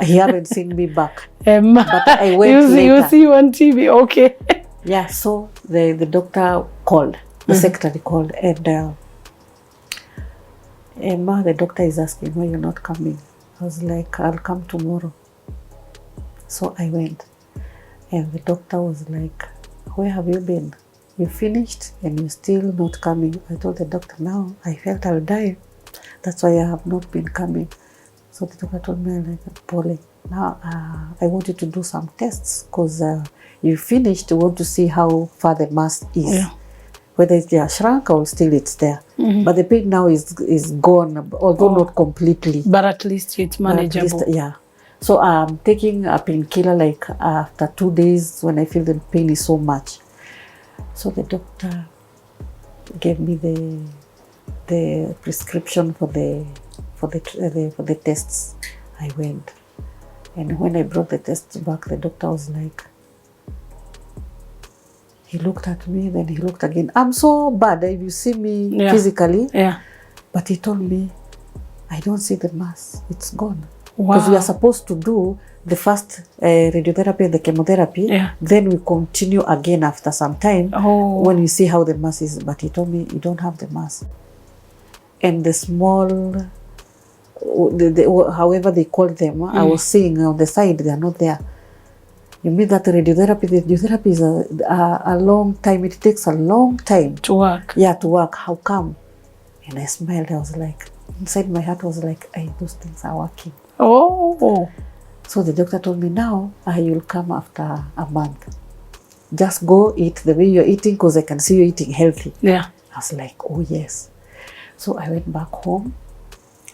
He haven't seen me back. But I went later. You see you on TV, okay. Yeah, so the doctor called, the secretary called, and Emma, the doctor is asking why you're not coming. I was like, I'll come tomorrow. So I went. And the doctor was like, where have you been? You finished and you're still not coming. I told the doctor, now I felt I'll die. That's why I have not been coming. So the doctor told me, like, Polly, now I want you to do some tests because you finished. You want to see how far the mass is. Yeah. Whether it's shrunk or still it's there. But the pain now is gone, although not completely. But at least it's manageable. Yeah. So I'm taking a painkiller like after 2 days when I feel the pain is so much. So the doctor gave me the prescription for the tests. I went, and when I brought the tests back, the doctor was like, he looked at me, then he looked again. I'm so bad if you see me physically. Yeah. But he told me, I don't see the mass. It's gone. Because we are supposed to do the first radiotherapy and the chemotherapy. Then we continue again after some time when we see how the mass is. But he told me, you don't have the mass. And the small, however they call them, I was seeing on the side, they are not there. You mean that the radiotherapy is a long time. It takes a long time to work. Yeah, to work. How come? And I smiled. I was like, inside my heart was like, those things are working. So the doctor told me, now you'll come after a month. Just go eat the way you're eating, because I can see you eating healthy. Yeah. I was like, oh yes. So I went back home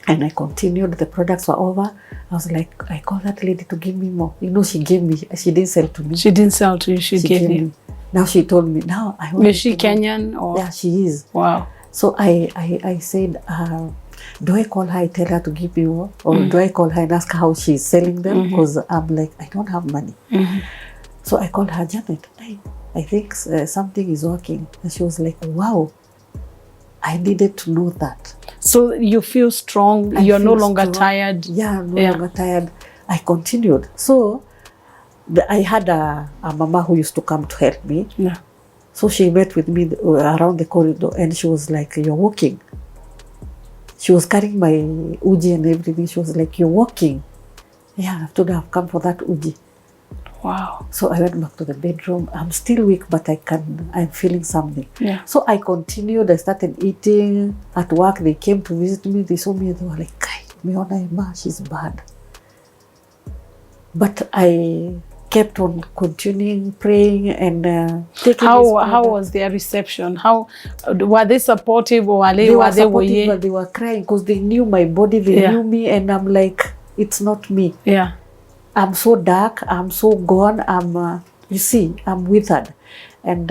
and I continued. The products were over. I was like, I called that lady to give me more. You know, she gave me. She didn't sell to me. She didn't sell to you. She gave you. Me. Now she told me. Now I want. Is she Kenyan or? Yeah, she is. Wow. So I said, do I call her, I tell her to give me more, or do I call her and ask her how she's selling them? Because I'm like, I don't have money. So I called her, Janet, I think something is working. And she was like, wow, I needed to know that. So you feel strong, you're no longer tired. Yeah, I'm no longer tired. I continued. So I had a mama who used to come to help me. Yeah. So she met with me around the corridor and she was like, you're walking. She was carrying my uji and everything. She was like, you're walking. Yeah, today I've come for that uji. Wow. So I went back to the bedroom. I'm still weak, but I'm feeling something. Yeah. So I continued. I started eating. At work, they came to visit me. They saw me and they were like, Kai, Miona Ima, she's bad. But I kept on continuing, praying and taking How was their reception? How were they supportive or were they were supportive, but they were crying because they knew my body, they knew me, and I'm like, it's not me. Yeah. I'm so dark, I'm so gone, you see, I'm withered. And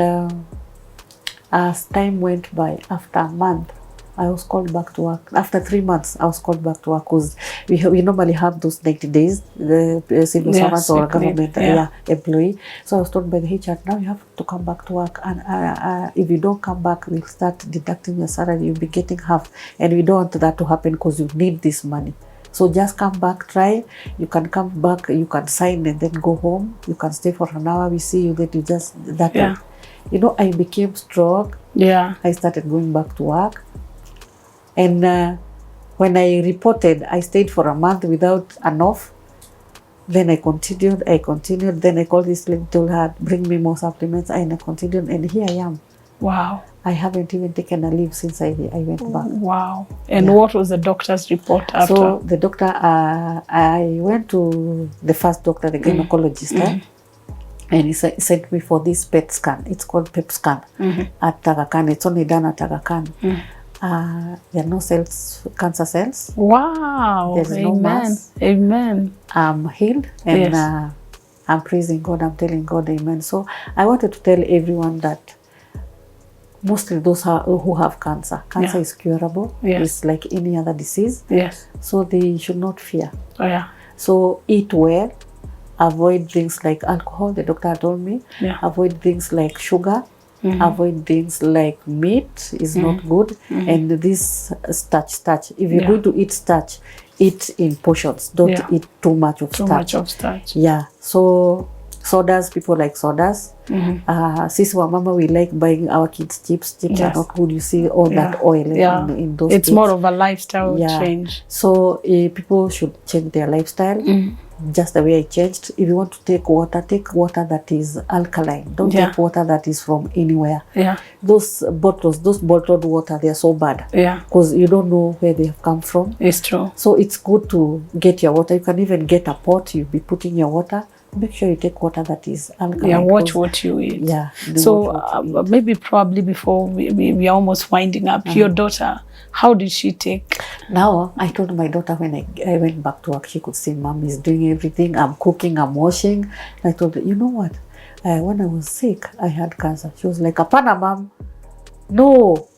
as time went by, after a month, I was called back to work. After 3 months, I was called back to work because we normally have those 90 days, the civil servant or government employee. So I was told by the HR, now you have to come back to work. And if you don't come back, we'll start deducting your salary. You'll be getting half. And we don't want that to happen because you need this money. So just come back, try. You can come back, you can sign and then go home. You can stay for an hour. We see you, then you just, you know, I became strong. Yeah. I started going back to work. And when I reported, I stayed for a month without an off. Then I continued. Then I called this lady, told her, bring me more supplements. And I continued, and here I am. Wow. I haven't even taken a leave since I went back. Wow. And what was the doctor's report after? So the doctor, I went to the first doctor, the gynecologist, and he sent me for this PET scan. It's called PET scan at Aga Khan. It's only done at Aga Khan. There are no cells, cancer cells. Wow. There's no mass. Amen. I'm healed and I'm praising God. I'm telling God amen. So I wanted to tell everyone that mostly those who have cancer is curable. It's like any other disease. So they should not fear. So eat well. Avoid things like alcohol, the doctor told me. Avoid things like sugar. Avoid things like meat is not good. And this starch. If you're going to eat starch, eat in portions. Don't eat too much of starch. Yeah. So sodas, people like sodas. Sisi wa mama, we like buying our kids chips. Chips are not good. You see all that oil in those It's chips. more of a lifestyle change. So people should change their lifestyle. Just the way I changed. If you want to take water that is alkaline. Don't take water that is from anywhere. Those bottled water, they are so bad. Because you don't know where they have come from. It's true. So it's good to get your water. You can even get a pot. You'll be putting your water. Make sure you take water that is alkaline. Watch what you eat. So maybe probably before we are almost winding up, your daughter, how did she take? Now, I told my daughter when I went back to work, she could see Mom is doing everything. I'm cooking, I'm washing. And I told her, you know what? When I was sick, I had cancer. She was like, Apana, Mom. No,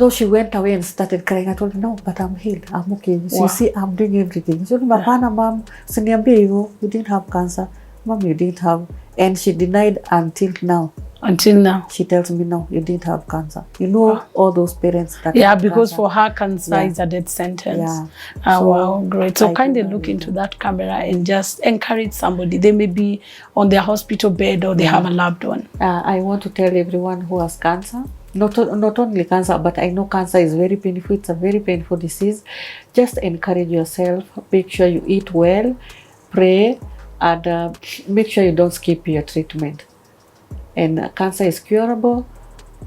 she went away and started crying. I told her, no, but I'm healed. I'm okay. So you see, I'm doing everything. She told me, Apana, Mom. You didn't have cancer. Mom, you didn't have. And she denied until now. Until now. She tells me, no, you didn't have cancer. You know, all those parents that because cancer. For her, cancer is a death sentence. So wow, great. So kindly look into that camera and just encourage somebody. They may be on their hospital bed or they have a loved one. I want to tell everyone who has cancer, not only cancer, but I know cancer is very painful. It's a very painful disease. Just encourage yourself. Make sure you eat well, pray, and make sure you don't skip your treatment. And cancer is curable,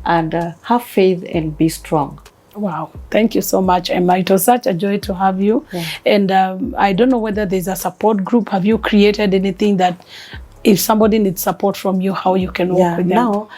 and have faith and be strong. Wow, thank you so much, Emma. It was such a joy to have you. Yeah. And I don't know whether there's a support group. Have you created anything that if somebody needs support from you, how you can work with them? Now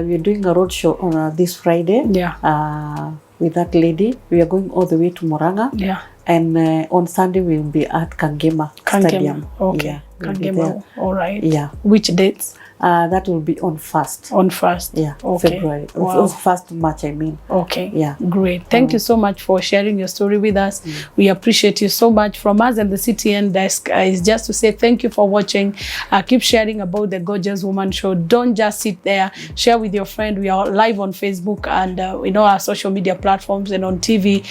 we're doing a road show on this Friday. Yeah. With that lady. We are going all the way to Murang'a. Yeah. And on Sunday we'll be at Kangema Stadium. Okay. Yeah, we'll be Kangema. there. All right. Yeah. Which dates? That will be on 1st. On 1st. Yeah. Okay. February. Wow. 1st March, I mean. Okay. Yeah. Great. Thank you so much for sharing your story with us. We appreciate you so much. From us and the CTN desk is just to say thank you for watching. Keep sharing about the Gorgeous Woman Show. Don't just sit there. Share with your friend. We are live on Facebook and our social media platforms and on TV.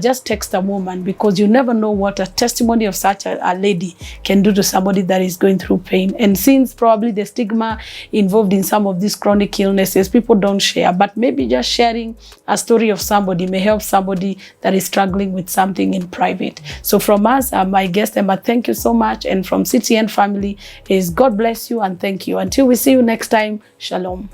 Just text a woman, because you never know what a testimony of such a lady can do to somebody that is going through pain. And since probably the stigma involved in some of these chronic illnesses, people don't share, but maybe just sharing a story of somebody may help somebody that is struggling with something in private. So from us, my guest Emma, thank you so much. And from CTN family is God bless you and thank you. Until we see you next time, shalom.